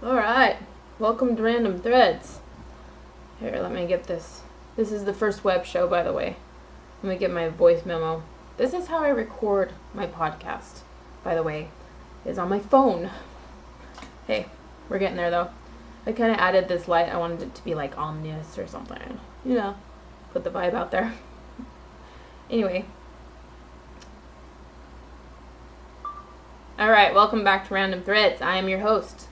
Alright, welcome to Random Threads. Here, let me get this. This is the first web show, by the way. Let me get my voice memo. This is how I record my podcast, by the way, is on my phone. Hey, we're getting there though. I kind of added this light. I wanted it to be like ominous or something. You know, put the vibe out there. Anyway. Alright, welcome back to Random Threads. I am your host,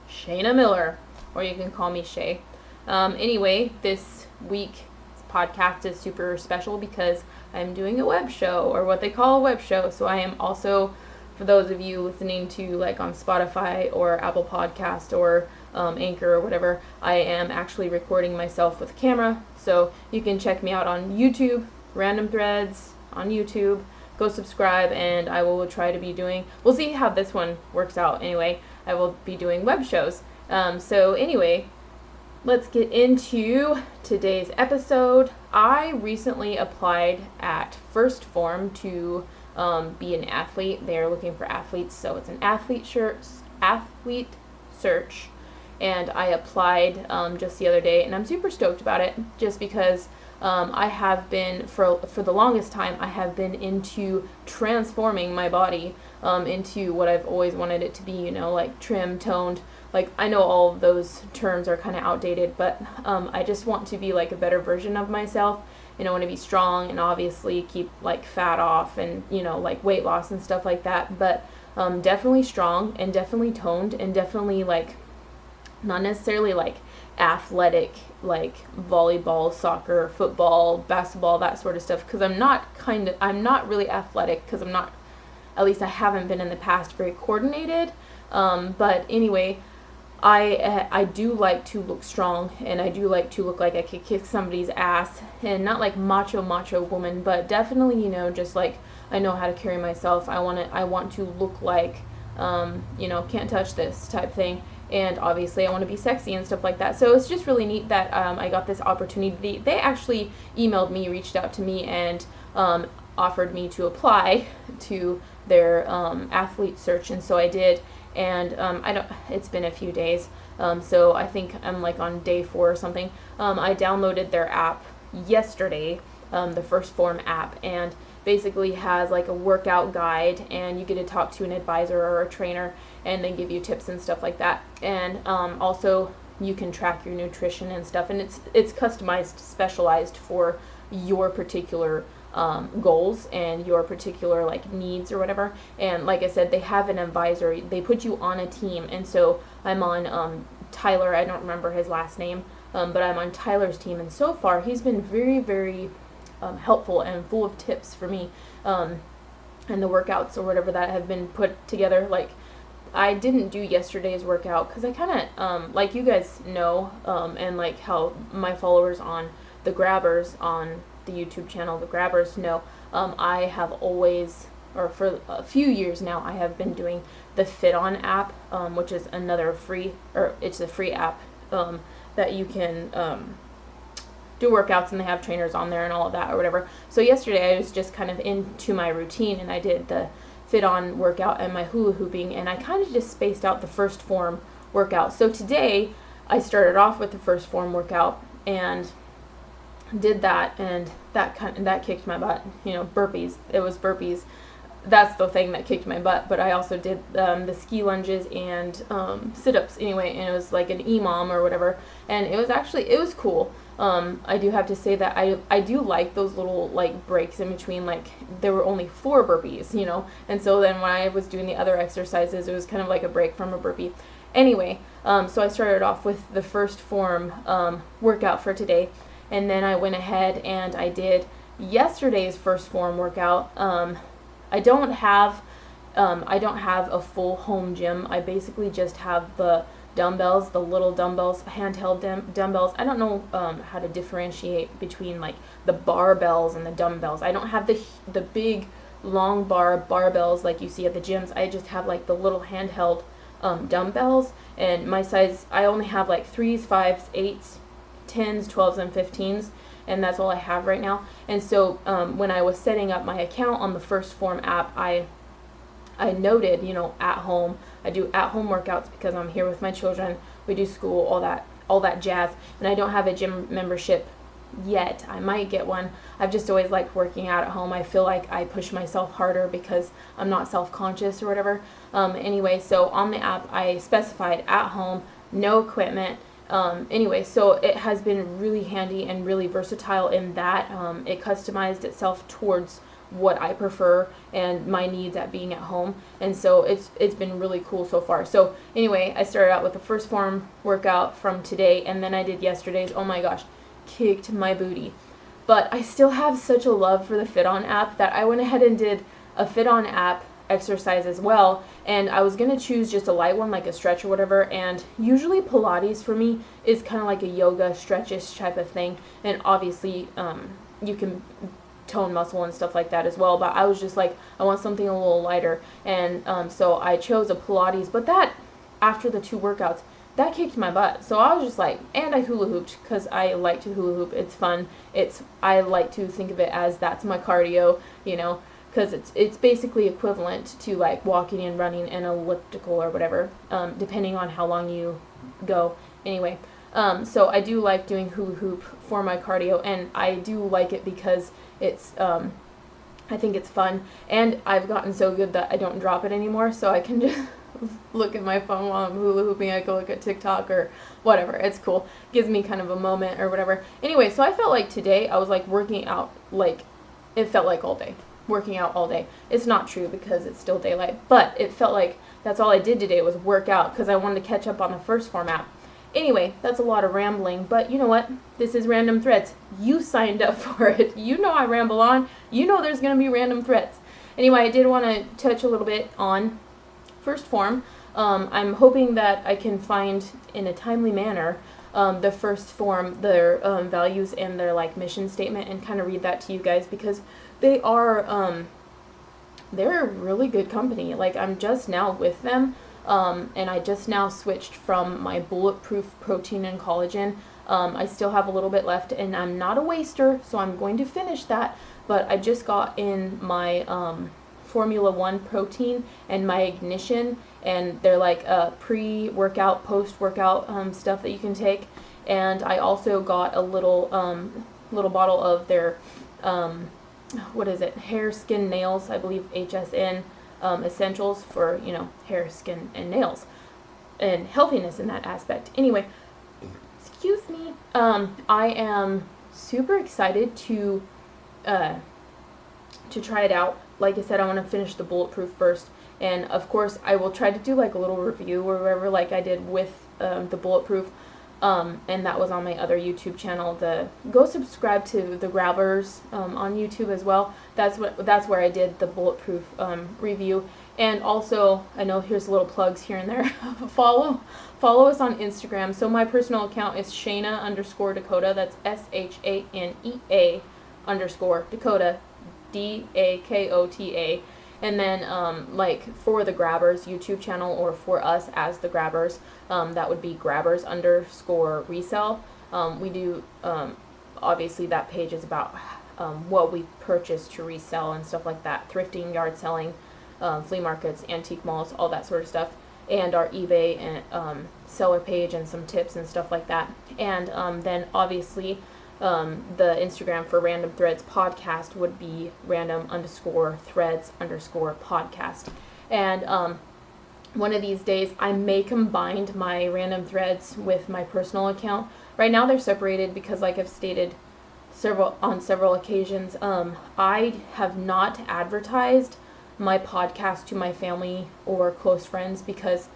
Shanea Miller, or you can call me Shay. Anyway, this week's podcast is super special because I'm doing a web show, or what they call a web show. So I am also, for those of you listening to like on Spotify or Apple Podcast or Anchor or whatever, I am actually recording myself with a camera. So you can check me out on YouTube, Random Threads on YouTube. Go subscribe, and I will try to be doing, we'll see how this one works out anyway. I will be doing web shows. So anyway, let's get into today's episode. I recently applied at First Form to be an athlete. They are looking for athletes, so it's an athlete search. And I applied just the other day, and I'm super stoked about it, just because I have been, for the longest time, I have been into transforming my body into what I've always wanted it to be, you know, like trim, toned. Like, I know all of those terms are kind of outdated, but I just want to be like a better version of myself. You know, I want to be strong and obviously keep like fat off and, you know, like weight loss and stuff like that. But definitely strong and definitely toned and definitely like not necessarily like athletic, like volleyball, soccer, football, basketball, that sort of stuff, because I'm not really athletic, because I'm not, at least I haven't been in the past, very coordinated. But anyway, I do like to look strong, and I do like to look like I could kick somebody's ass, and not like macho woman, but definitely, you know, just like I know how to carry myself. I want to look like, you know, can't touch this type thing. And obviously I want to be sexy and stuff like that. So it's just really neat that I got this opportunity. They actually emailed me, reached out to me, and offered me to apply to their athlete search. And so I did. And it's been a few days. So I think I'm like on day 4 or something. I downloaded their app yesterday, the First Form app, and basically has like a workout guide, and you get to talk to an advisor or a trainer, and they give you tips and stuff like that. And also you can track your nutrition and stuff, and it's customized, specialized for your particular goals and your particular like needs or whatever. And like I said, they have an advisor. They put you on a team, and so I'm on Tyler. I don't remember his last name, but I'm on Tyler's team, and so far he's been very, very helpful and full of tips for me, and the workouts or whatever that have been put together. Like, I didn't do yesterday's workout because I kind of, like you guys know, and like how my followers on the Grabbers on the YouTube channel, the Grabbers know, I have always, or for a few years now, I have been doing the Fit On app, which is another free, or it's a free app that you can do workouts, and they have trainers on there and all of that or whatever. So yesterday I was just kind of into my routine, and I did the Fit On workout and my hula hooping, and I kind of just spaced out the First Form workout. So today I started off with the First Form workout and did that, and that kicked my butt. You know, burpees. It was burpees. That's the thing that kicked my butt. But I also did the ski lunges and sit-ups anyway, and it was like an EMOM or whatever, and it was cool. I do have to say that I do like those little like breaks in between. Like, there were only 4 burpees, you know, and so then when I was doing the other exercises, it was kind of like a break from a burpee. Anyway, so I started off with the First Form workout for today, and then I went ahead and I did yesterday's First Form workout. I don't have a full home gym. I basically just have the dumbbells, the little dumbbells, handheld dumbbells. I don't know how to differentiate between like the barbells and the dumbbells. I don't have the big long barbells like you see at the gyms. I just have like the little handheld dumbbells, and my size, I only have like 3s, 5s, 8s, 10s, 12s, and 15s, and that's all I have right now. And so when I was setting up my account on the First Form app, I I noted, at home. I do at-home workouts because I'm here with my children. We do school, all that jazz. And I don't have a gym membership yet. I might get one. I've just always liked working out at home. I feel like I push myself harder because I'm not self-conscious or whatever. Anyway, so on the app, I specified at home, no equipment. Anyway, so it has been really handy and really versatile in that it customized itself towards what I prefer and my needs at being at home, and so it's been really cool so far. So anyway, I started out with the first form workout from today, and then I did yesterday's. Oh my gosh, kicked my booty. But I still have such a love for the Fit On app that I went ahead and did a Fit On app exercise as well, and I was going to choose just a light one like a stretch or whatever, and usually Pilates for me is kind of like a yoga stretchish type of thing, and obviously you can tone muscle and stuff like that as well, but I was just like, I want something a little lighter, and so I chose a Pilates, but that, after the 2 workouts, that kicked my butt. So I was just like, and I hula hooped because I like to hula hoop. It's fun. I like to think of it as that's my cardio, because it's basically equivalent to like walking and running an elliptical or whatever, depending on how long you go. Anyway, so I do like doing hula hoop for my cardio, and I do like it because it's I think it's fun, and I've gotten so good that I don't drop it anymore, so I can just look at my phone while I'm hula hooping. I can look at TikTok or whatever. It's cool. Gives me kind of a moment or whatever. Anyway, so I felt like today I was like working out, like it felt like all day. Working out all day. It's not true because it's still daylight, but it felt like that's all I did today was work out because I wanted to catch up on the first form app. Anyway, that's a lot of rambling, but you know what? This is Random Threads. You signed up for it. You know I ramble on. You know there's going to be random threads. Anyway, I did want to touch a little bit on first form. I'm hoping that I can find in a timely manner the first form, their values and their like mission statement, and kind of read that to you guys because they are they're a really good company. Like I'm just now with them. And I just now switched from my bulletproof protein and collagen. I still have a little bit left, and I'm not a waster, so I'm going to finish that. But I just got in my Formula 1 protein and my ignition, and they're like pre-workout, post-workout stuff that you can take. And I also got a little bottle of their hair, skin, nails, I believe HSN. Essentials for hair, skin, and nails, and healthiness in that aspect. Anyway, excuse me. I am super excited to try it out. Like I said, I want to finish the bulletproof first, and of course, I will try to do like a little review or whatever, like I did with the bulletproof. And that was on my other YouTube channel. Go subscribe to the Grabbers on YouTube as well. That's where I did the bulletproof review. And also, I know here's little plugs here and there. follow us on Instagram. So my personal account is Shanea_Dakota. That's SHANEA _Dakota, DAKOTA. And then, like, for the Grabbers YouTube channel, or for us as the Grabbers, that would be Grabbers_resell. We do, obviously that page is about what we purchase to resell and stuff like that. Thrifting, yard selling, flea markets, antique malls, all that sort of stuff. And our eBay and seller page and some tips and stuff like that. And then, obviously, the Instagram for Random Threads podcast would be random_threads_podcast. And one of these days I may combine my Random Threads with my personal account. Right now they're separated because, like I've stated on several occasions, I have not advertised my podcast to my family or close friends because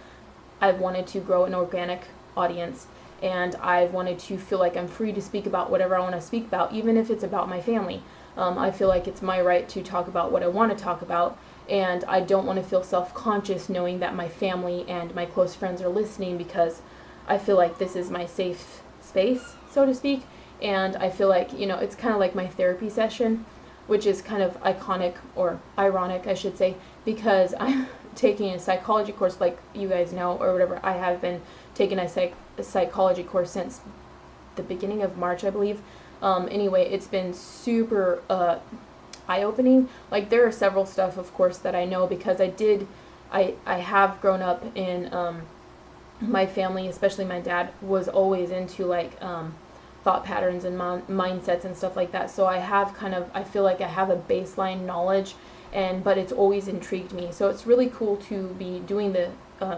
I've wanted to grow an organic audience. And I've wanted to feel like I'm free to speak about whatever I want to speak about, even if it's about my family. I feel like it's my right to talk about what I want to talk about, and I don't want to feel self-conscious knowing that my family and my close friends are listening, because I feel like this is my safe space, so to speak, and I feel like, it's kind of like my therapy session, which is kind of iconic, or ironic, I should say, because I'm taking a psychology course, like you guys know, or whatever. I have been taking a psychology course since the beginning of March, I believe. Anyway, it's been super eye-opening. Like, there are several stuff, of course, that I know because I have grown up in, my family, especially my dad, was always into, like, thought patterns and mindsets and stuff like that. So I have I feel like I have a baseline knowledge, but it's always intrigued me. So it's really cool to be doing the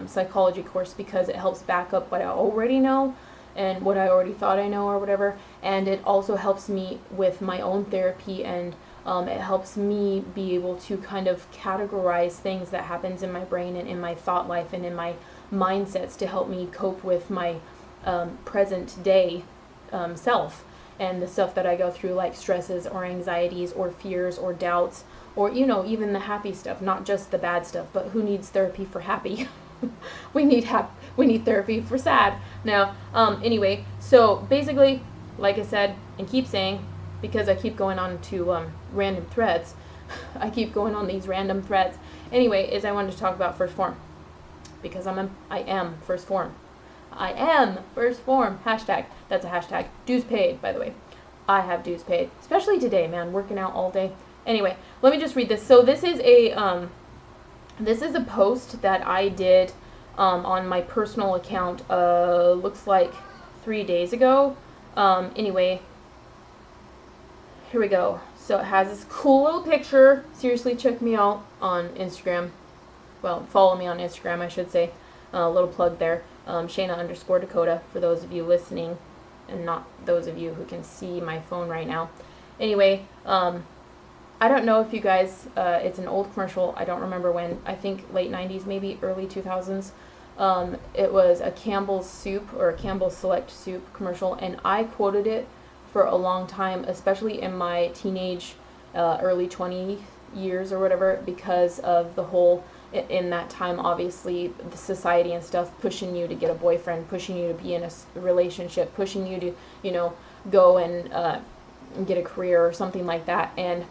psychology course because it helps back up what I already know and what I already thought I know or whatever. And it also helps me with my own therapy, and it helps me be able to kind of categorize things that happens in my brain and in my thought life and in my mindsets to help me cope with my present day self and the stuff that I go through, like stresses or anxieties or fears or doubts, or even the happy stuff, not just the bad stuff. But who needs therapy for happy? we need therapy for sad. Now, anyway, so basically, like I said and keep saying, because I keep going on to random threads, I keep going on these random threads. Anyway, is I wanted to talk about first form, because I am first form. I am first form. Hashtag. That's a hashtag. Dues paid, by the way. I have dues paid, especially today, man. Working out all day. Anyway, let me just read this. So this is a post that I did on my personal account. Looks like 3 days ago. Anyway, here we go. So it has this cool little picture. Seriously, check me out on Instagram. Well, follow me on Instagram, I should say. A little plug there. Shanea_Dakota for those of you listening, and not those of you who can see my phone right now. Anyway, I don't know if you guys, it's an old commercial. I don't remember when. I think late 90s, maybe early 2000s. It was a Campbell's soup or a Campbell's Select soup commercial, and I quoted it for a long time, especially in my teenage, early 20 years or whatever, because of the whole, in that time, obviously, the society and stuff pushing you to get a boyfriend, pushing you to be in a relationship, pushing you to, go and get a career or something like that. And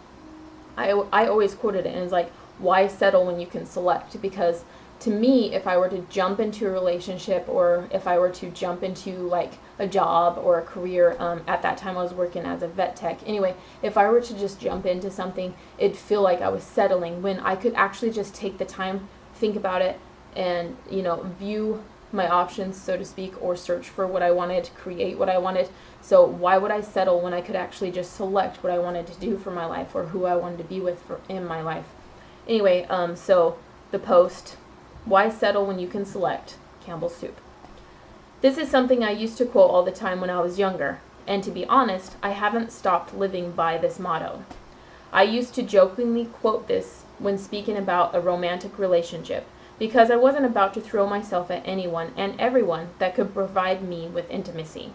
I always quoted it, and it's like, why settle when you can select? Because to me, if I were to jump into a relationship, or if I were to jump into like a job or a career, at that time I was working as a vet tech. Anyway, if I were to just jump into something, it'd feel like I was settling, when I could actually just take the time, think about it, and view my options, so to speak, or search for what I wanted, create what I wanted. So why would I settle when I could actually just select what I wanted to do for my life, or who I wanted to be with in my life? Anyway, so the post, why settle when you can select? Campbell's soup. This is something I used to quote all the time when I was younger, and to be honest, I haven't stopped living by this motto. I used to jokingly quote this when speaking about a romantic relationship, because I wasn't about to throw myself at anyone and everyone that could provide me with intimacy.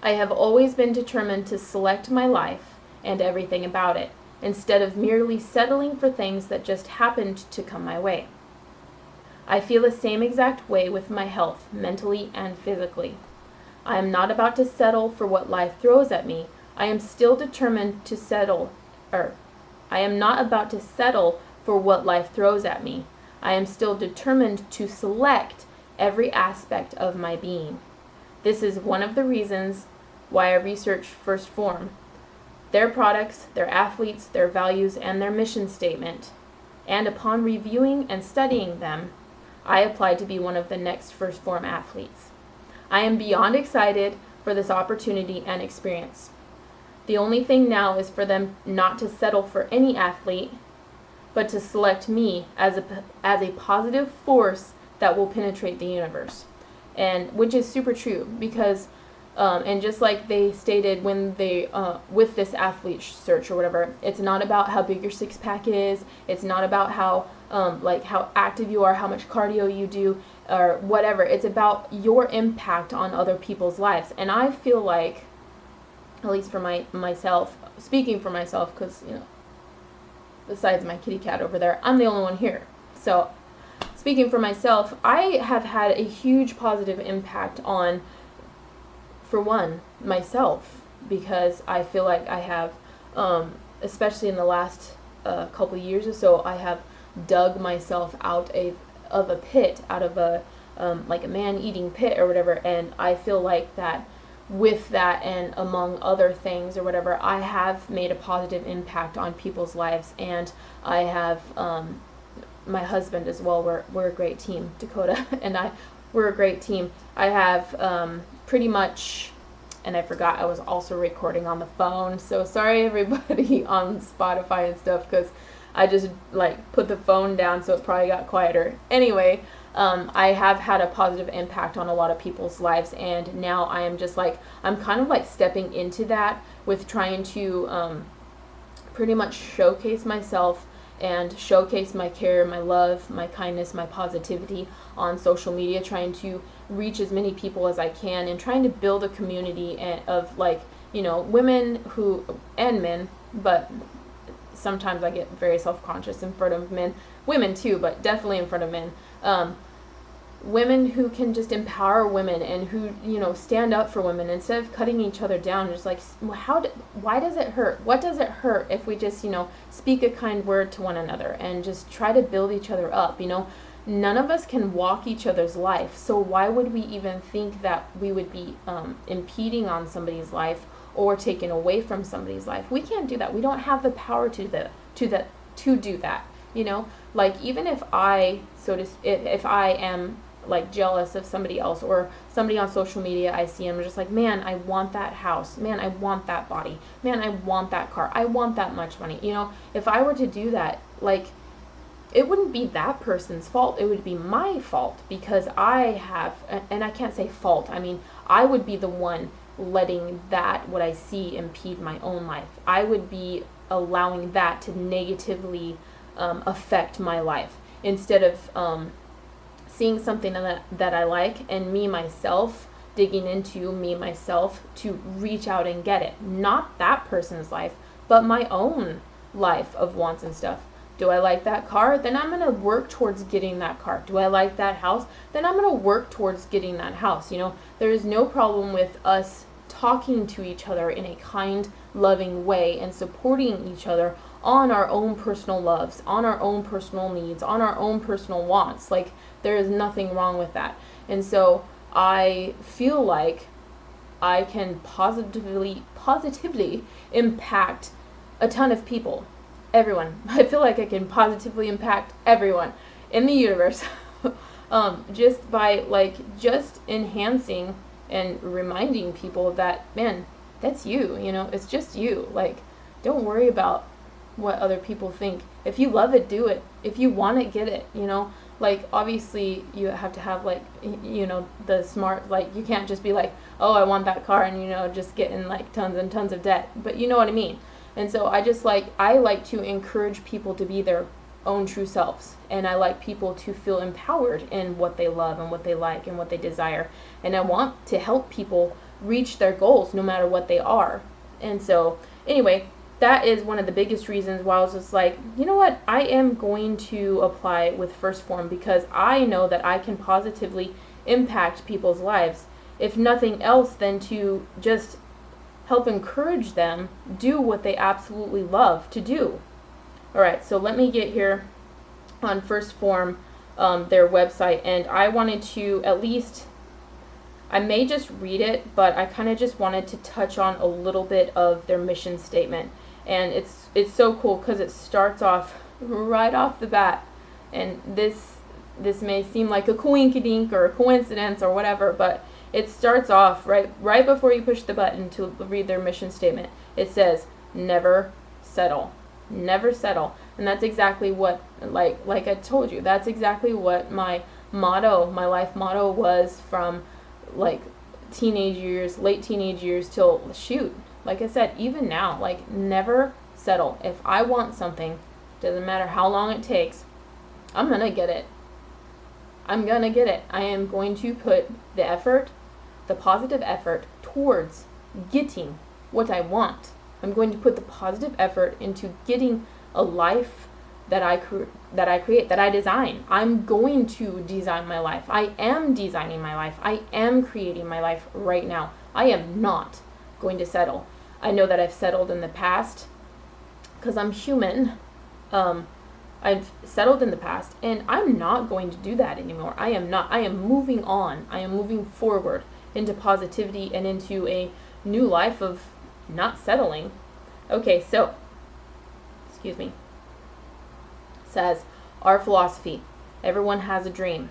I have always been determined to select my life and everything about it, instead of merely settling for things that just happened to come my way. I feel the same exact way with my health, mentally and physically. I am not about to settle for what life throws at me. I am still determined to I am not about to settle for what life throws at me. I am still determined to select every aspect of my being. This is one of the reasons why I researched First Form, their products, their athletes, their values, and their mission statement. And upon reviewing and studying them, I applied to be one of the next First Form athletes. I am beyond excited for this opportunity and experience. The only thing now is for them not to settle for any athlete, but to select me as a positive force that will penetrate the universe. And which is super true, because and just like they stated when they with this athlete search or whatever, it's not about how big your six pack is, it's not about how how active you are, how much cardio you do, or whatever. It's about your impact on other people's lives. And I feel like, at least for myself, speaking for myself, because besides my kitty cat over there, I'm the only one here. So speaking for myself, I have had a huge positive impact on, for one, myself, because I feel like I have, especially in the last couple of years or so, I have dug myself out of a pit, out of a like a man-eating pit or whatever, and I feel like that with that, and among other things or whatever, I have made a positive impact on people's lives, and I have my husband as well. We're a great team. Dakota and we're a great team. I have pretty much, and I forgot I was also recording on the phone, so sorry everybody on Spotify and stuff, because I just like put the phone down, so it probably got quieter. Anyway, I have had a positive impact on a lot of people's lives, and now I am just like, I'm kind of like stepping into that with trying to pretty much showcase myself and showcase my care, my love, my kindness, my positivity on social media, trying to reach as many people as I can, and trying to build a community of, like, you know, women who, and men, but sometimes I get very self-conscious in front of men, women too, but definitely in front of men, women who can just empower women, and who, you know, stand up for women instead of cutting each other down. Just like, why does it hurt? What does it hurt if we just, you know, speak a kind word to one another and just try to build each other up? You know, none of us can walk each other's life, so why would we even think that we would be impeding on somebody's life or taking away from somebody's life? We can't do that. We don't have the power to do that. You know, like, even if if I am like jealous of somebody else, or somebody on social media, I see them just like, man, I want that house, man, I want that body, man, I want that car, I want that much money. You know, if I were to do that, like, it wouldn't be that person's fault, it would be my fault, because I have, and I can't say fault, I mean, I would be the one letting that, what I see, impede my own life. I would be allowing that to negatively affect my life, instead of seeing something that I like, and me myself digging into me myself to reach out and get it. Not that person's life, but my own life of wants and stuff. Do I like that car? Then I'm going to work towards getting that car. Do I like that house? Then I'm going to work towards getting that house. You know, there is no problem with us talking to each other in a kind, loving way, and supporting each other on our own personal loves, on our own personal needs, on our own personal wants. Like, there is nothing wrong with that. And so I feel like I can positively impact a ton of people. Everyone. I feel like I can positively impact everyone in the universe just by, like, just enhancing and reminding people that, man, that's you, you know, it's just you. Like, don't worry about what other people think. If you love it, do it. If you want it, get it, you know. Like, obviously you have to have, like, you know, the smart, like, you can't just be like, oh, I want that car, and, you know, just get in like tons and tons of debt, but you know what I mean. And so I like to encourage people to be their own true selves, and I like people to feel empowered in what they love and what they like and what they desire, and I want to help people reach their goals no matter what they are. And so anyway, that is one of the biggest reasons why I was just like, you know what, I am going to apply with First Form, because I know that I can positively impact people's lives, if nothing else than to just help encourage them do what they absolutely love to do. Alright, so let me get here on First Form, their website, and I wanted to at least, I may just read it, but I kind of just wanted to touch on a little bit of their mission statement. And it's so cool because it starts off right off the bat, and this may seem like a coinkydink or a coincidence or whatever, but it starts off right before you push the button to read their mission statement. It says, never settle. Never settle. And that's exactly what, like I told you, that's exactly what my life motto was from, like, teenage years, late teenage years till, shoot, like I said, even now, like, never settle. If I want something, doesn't matter how long it takes, I'm gonna get it. I'm gonna get it. I am going to put the effort, the positive effort towards getting what I want. I'm going to put the positive effort into getting a life that I create, that I design. I'm going to design my life. I am designing my life. I am creating my life right now. I am not going to settle. I know that I've settled in the past because I'm human. I've settled in the past, and I'm not going to do that anymore. I am not. I am moving on. I am moving forward into positivity, and into a new life of not settling. Okay, so, excuse me, says, our philosophy, everyone has a dream.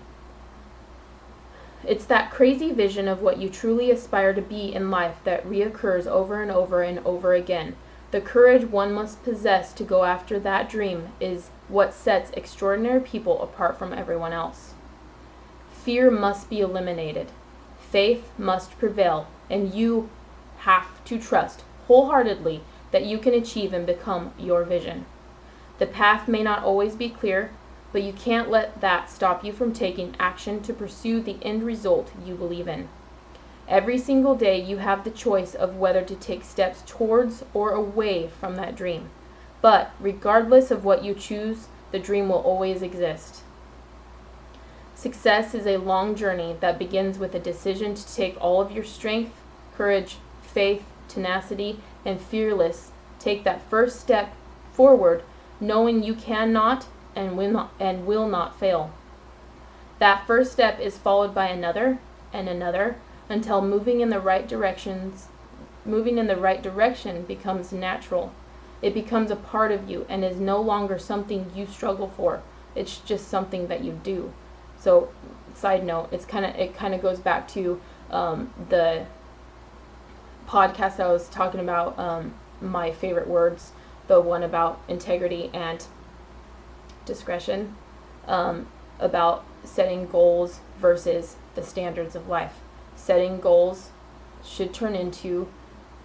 It's that crazy vision of what you truly aspire to be in life that reoccurs over and over and over again. The courage one must possess to go after that dream is what sets extraordinary people apart from everyone else. Fear must be eliminated. Faith must prevail, and you have to trust wholeheartedly that you can achieve and become your vision. The path may not always be clear, but you can't let that stop you from taking action to pursue the end result you believe in. Every single day you have the choice of whether to take steps towards or away from that dream. But regardless of what you choose, the dream will always exist. Success is a long journey that begins with a decision to take all of your strength, courage, faith, tenacity, and fearless. Take that first step forward, knowing you cannot and will not fail. That first step is followed by another and another until moving in the right direction becomes natural. It becomes a part of you and is no longer something you struggle for. It's just something that you do. So, side note, it kind of goes back to the podcast I was talking about, my favorite words, the one about integrity and discretion, about setting goals versus the standards of life. Setting goals should turn into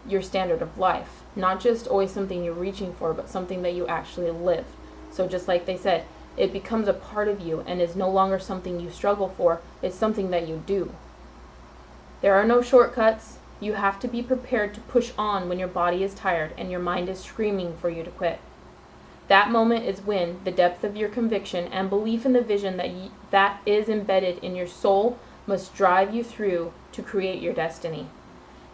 your standard of life, not just always something you're reaching for, but something that you actually live. So just like they said, it becomes a part of you and is no longer something you struggle for, it's something that you do. There are no shortcuts. You have to be prepared to push on when your body is tired and your mind is screaming for you to quit. That moment is when the depth of your conviction and belief in the vision that is embedded in your soul must drive you through to create your destiny.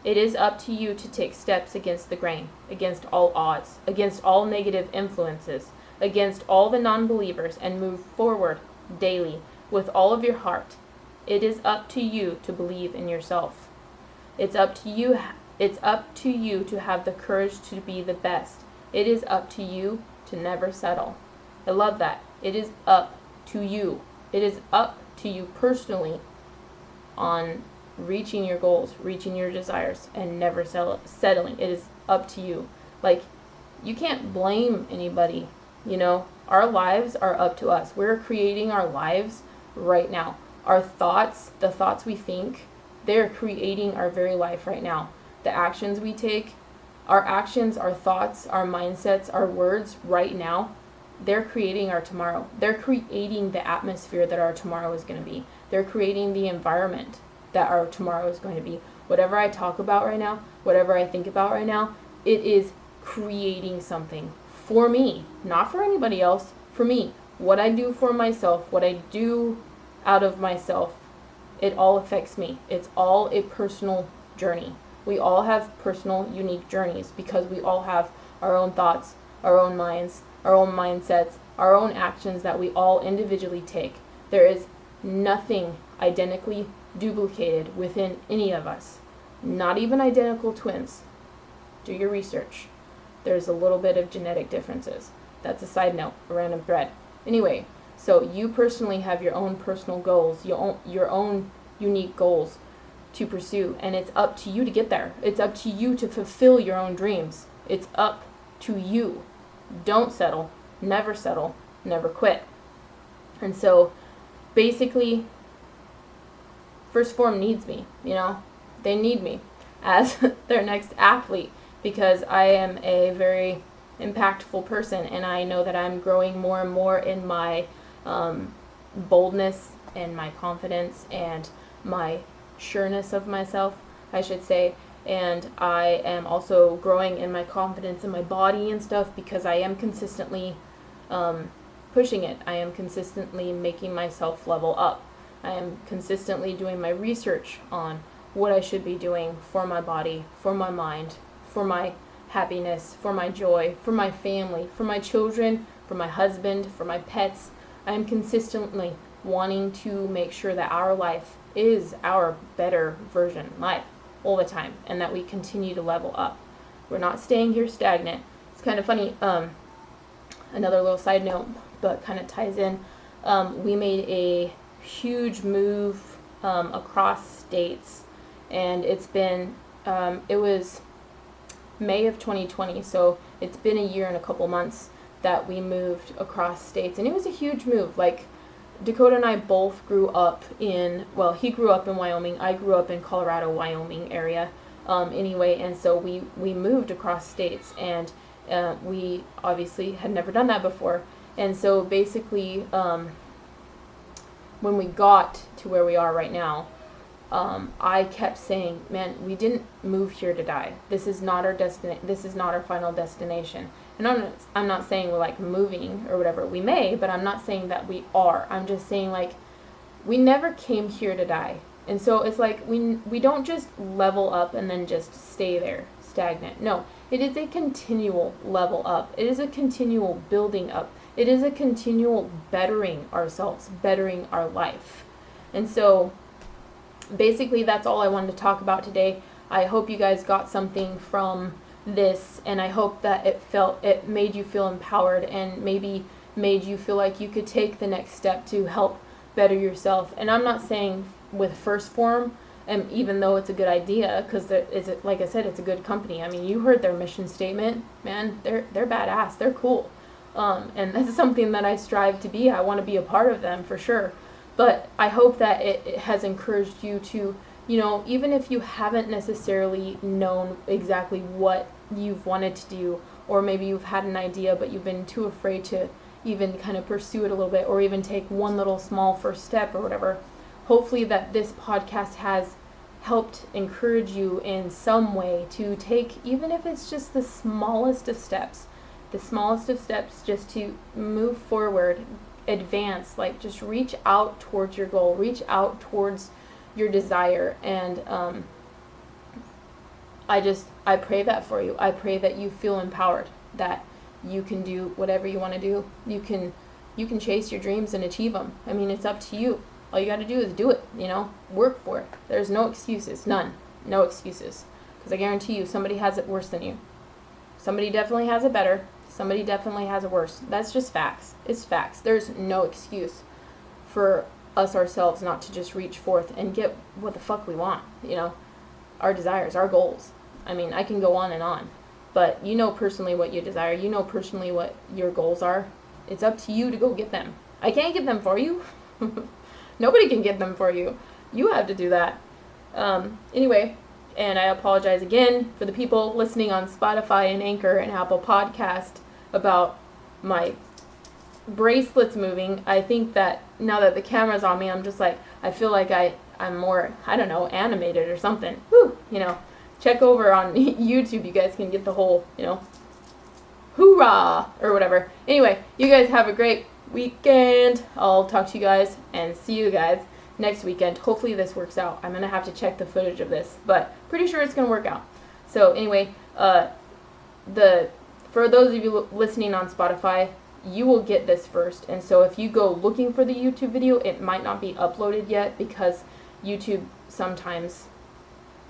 It is up to you to take steps against the grain, against all odds, against all negative influences, against all the non-believers, and move forward daily with all of your heart. It is up to you to believe in yourself. It's up to you to have the courage to be the best. It is up to you to never settle. I love that. It is up to you. It is up to you personally on reaching your goals, reaching your desires, and never settling. It is up to you. Like, you can't blame anybody, Our lives are up to us. We're creating our lives right now. Our thoughts, the thoughts we think, they're creating our very life right now. The actions we take, our actions, our thoughts, our mindsets, our words right now, they're creating our tomorrow. They're creating the atmosphere that our tomorrow is going to be. They're creating the environment that our tomorrow is going to be. Whatever I talk about right now, whatever I think about right now, it is creating something for me, not for anybody else, for me. What I do for myself, what I do out of myself, it all affects me. It's all a personal journey. We all have personal, unique journeys because we all have our own thoughts, our own minds, our own mindsets, our own actions that we all individually take. There is nothing identically duplicated within any of us. Not even identical twins. Do your research. There's a little bit of genetic differences. That's a side note, a random thread. Anyway, so you personally have your own personal goals, your own unique goals to pursue, and it's up to you to get there. It's up to you to fulfill your own dreams. It's up to you. Don't settle, never quit. And so basically, First Form needs me, they need me as their next athlete because I am a very impactful person, and I know that I'm growing more and more in my boldness and my confidence and my sureness of myself, I should say. And I am also growing in my confidence in my body and stuff because I am consistently pushing it. I am consistently making myself level up. I am consistently doing my research on what I should be doing for my body, for my mind, for my happiness, for my joy, for my family, for my children, for my husband, for my pets. I am consistently wanting to make sure that our life is our better version life all the time, and that we continue to level up. We're not staying here stagnant. It's kind of funny, another little side note, but kind of ties in. We made a huge move across states, and it's been, it was May of 2020, so it's been a year and a couple months that we moved across states, and it was a huge move. Like, Dakota and I both grew up in, well, he grew up in Wyoming, I grew up in Colorado, Wyoming area, anyway, and so we moved across states, and we obviously had never done that before. And so basically, when we got to where we are right now, I kept saying, man, we didn't move here to die. This is not our this is not our final destination. And I'm not saying we're like moving or whatever. We may, but I'm not saying that we are. I'm just saying, like, we never came here to die. And so it's like we don't just level up and then just stay there stagnant. No, it is a continual level up. It is a continual building up. It is a continual bettering ourselves, bettering our life. And so basically that's all I wanted to talk about today. I hope you guys got something from this, and I hope that it made you feel empowered, and maybe made you feel like you could take the next step to help better yourself. And I'm not saying with First Form, and even though it's a good idea, because like I said, it's a good company. I mean, you heard their mission statement, man. They're badass. They're cool. And that's something that I strive to be. I want to be a part of them for sure. But I hope that it has encouraged you to, you know, even if you haven't necessarily known exactly what you've wanted to do, or maybe you've had an idea but you've been too afraid to even kind of pursue it a little bit, or even take one little small first step or whatever, hopefully that this podcast has helped encourage you in some way to take, even if it's just the smallest of steps, just to move forward, advance, like just reach out towards your goal, reach out towards your desire. And I pray that for you. I pray that you feel empowered, that you can do whatever you want to do. You can chase your dreams and achieve them. I mean, it's up to you. All you got to do is do it, you know, work for it. There's no excuses, none, no excuses. Because I guarantee you, somebody has it worse than you. Somebody definitely has it better. Somebody definitely has it worse. That's just facts. It's facts. There's no excuse for us ourselves not to just reach forth and get what the fuck we want, you know, our desires, our goals. I mean, I can go on and on, but you know personally what you desire. You know personally what your goals are. It's up to you to go get them. I can't get them for you. Nobody can get them for you. You have to do that. Anyway, and I apologize again for the people listening on Spotify and Anchor and Apple Podcast about my bracelets moving. I think that now that the camera's on me, I'm just like, I feel like I'm more, I don't know, animated or something. Woo, you know, check over on YouTube. You guys can get the whole, you know, hoorah or whatever. Anyway, you guys have a great weekend. I'll talk to you guys and see you guys next weekend. Hopefully this works out. I'm going to have to check the footage of this, but pretty sure it's going to work out. So anyway, for those of you listening on Spotify, you will get this first. And so if you go looking for the YouTube video, it might not be uploaded yet, because YouTube sometimes,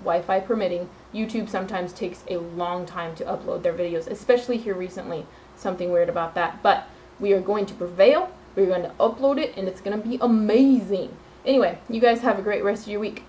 Wi-Fi permitting, YouTube sometimes takes a long time to upload their videos, especially here recently. Something weird about that. But we are going to prevail. We're going to upload it, and it's going to be amazing. Anyway, you guys have a great rest of your week.